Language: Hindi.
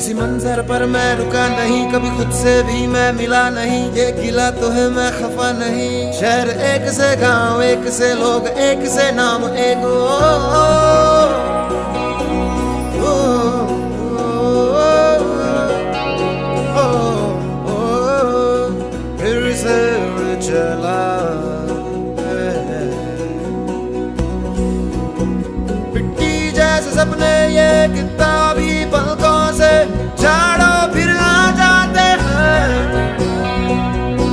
किसी मंजर पर मैं रुका नहीं, कभी खुद से भी मैं मिला नहीं। ये गिला तो है मैं खफा नहीं। शहर एक से गांव, एक से लोग, एक से नाम, एक फिर से उड़ चला पिट्टी जैसे सपने ये कितना